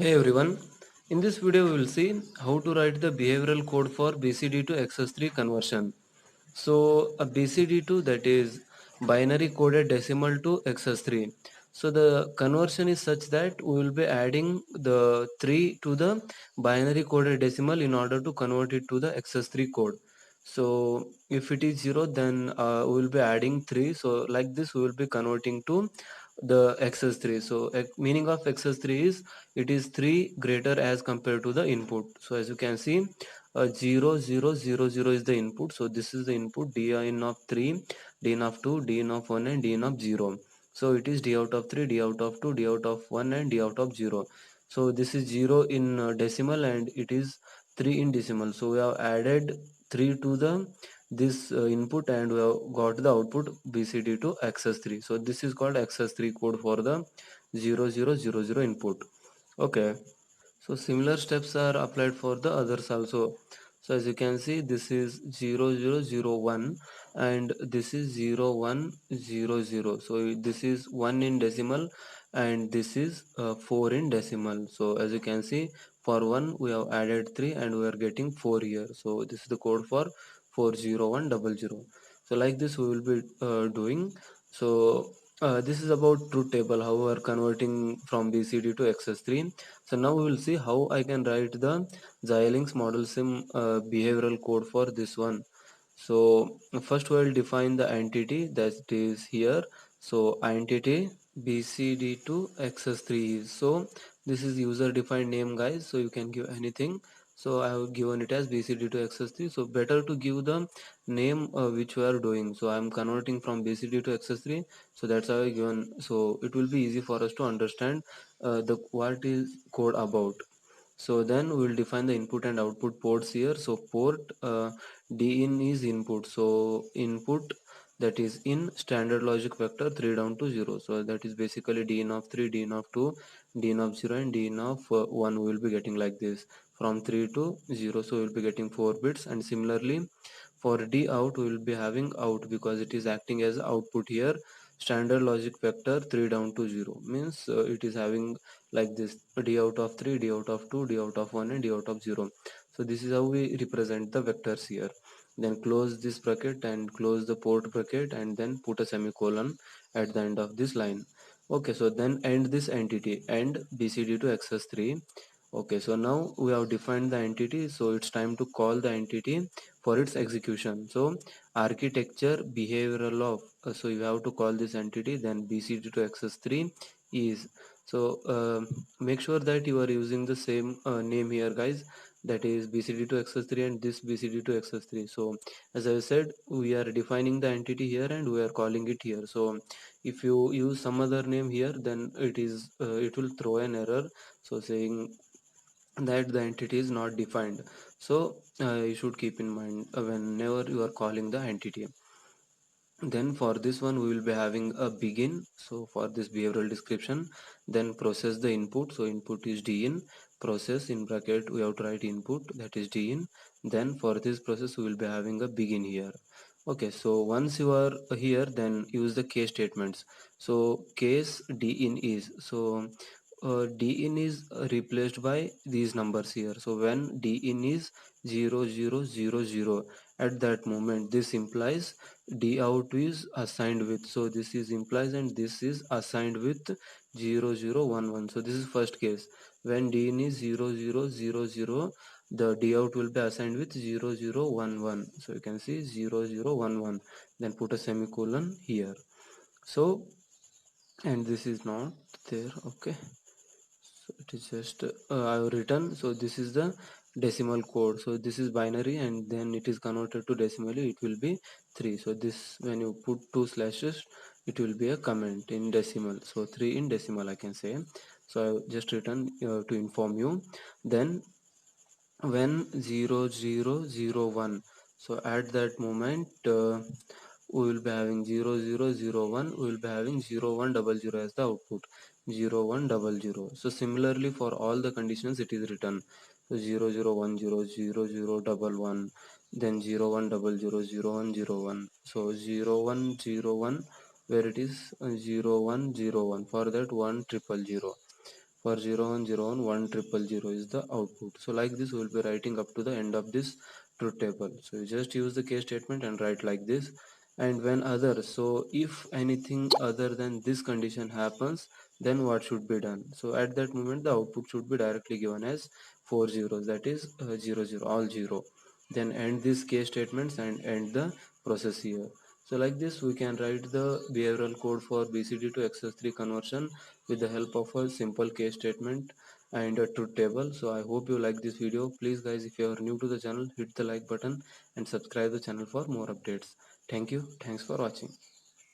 Hey everyone, in this video we will see how to write the behavioral code for BCD to XS3 conversion. So a BCD2, that is binary coded decimal to XS3. So the conversion is such that we will be adding the 3 to the binary coded decimal in order to convert it to the XS3 code. So if it is 0, then we will be adding 3. So like this we will be converting to the XS3. So meaning of XS3 is it is 3 greater as compared to the input. So as you can see, 0 0 0 0 is the input. So this is the input d in of 3, d in of 2, d in of 1 and d in of 0. So it is d out of 3, d out of 2, d out of 1 and d out of 0. So this is 0 in decimal and it is 3 in decimal. So we have added 3 to the this input and we have got the output BCD to XS3. So this is called XS3 code for the 0000 input. Okay, so similar steps are applied for the others also. So as you can see, this is 0001 and this is 0100. So this is 1 in decimal and this is 4 in decimal. So as you can see, for 1 we have added 3 and we are getting 4 here. So this is the code for 40100. So like this we will be doing. So this is about truth table, how we are converting from BCD to XS3. So now we will see how I can write the Xilinx model sim behavioral code for this one. So first we will define the entity that is here. So entity BCD to XS3. So this is user defined name, guys. So you can give anything. So I have given it as BCD to XS3. So better to give the name which we are doing. So I am converting from BCD to XS3. So that's how I given. So it will be easy for us to understand the what is code about. So then we will define the input and output ports here. So port D in is input. So input, that is in standard logic vector 3 down to 0. So that is basically D in of 3, D in of 2, D in of 0 and D in of 1 we will be getting like this from 3 to 0. So we will be getting 4 bits, and similarly for D out we will be having out because it is acting as output here. Standard logic vector 3 down to 0 means it is having like this: d out of 3, d out of 2, d out of 1 and d out of 0. So this is how we represent the vectors here. Then close this bracket and close the port bracket and then put a semicolon at the end of this line. Okay, so then end this entity, end BCD to XS3. Okay, so now we have defined the entity, so it's time to call the entity for its execution. So architecture behavioral of, so you have to call this entity, then BCD to XS3 is. So make sure that you are using the same name here, guys, that is BCD to XS3 and this BCD to XS3. So as I said, we are defining the entity here and we are calling it here. So if you use some other name here, then it will throw an error, so saying that the entity is not defined. So you should keep in mind whenever you are calling the entity. Then for this one we will be having a begin. So for this behavioral description, then process the input. So input is d in, process in bracket we have to write input, that is d in. Then for this process we will be having a begin here. Okay, so once you are here, then use the case statements. So case d in is, so d in is replaced by these numbers here. So when d in is 0000, at that moment this implies d out is assigned with, so this is implies and this is assigned with 0011. So this is first case. When d in is 0000, the d out will be assigned with 0011. So you can see 0011, then put a semicolon here. So and this is not there. Okay, so it is just I have written. So this is the decimal code. So this is binary and then it is converted to decimally, it will be 3. So this, when you put two slashes, it will be a comment in decimal. So 3 in decimal I can say. So I just written to inform you. Then when 0001, so at that moment we will be having 0001, we will be having 0100 as the output, 0100. So similarly for all the conditions it is written. So 0010, 0011, then 0100, 0101. So 0101, where it is 0101, for that 1000. for 0101 1000 is the output. So like this we will be writing up to the end of this truth table. So you just use the case statement and write like this. And when other, so if anything other than this condition happens, then what should be done? So at that moment the output should be directly given as 4 zeros, that is 00, all 0. Then end these case statements and end the process here. So like this we can write the behavioral code for BCD to XS3 conversion with the help of a simple case statement and a truth table. So I hope you like this video. Please guys, if you are new to the channel, hit the like button and subscribe the channel for more updates. Thank you. Thanks for watching.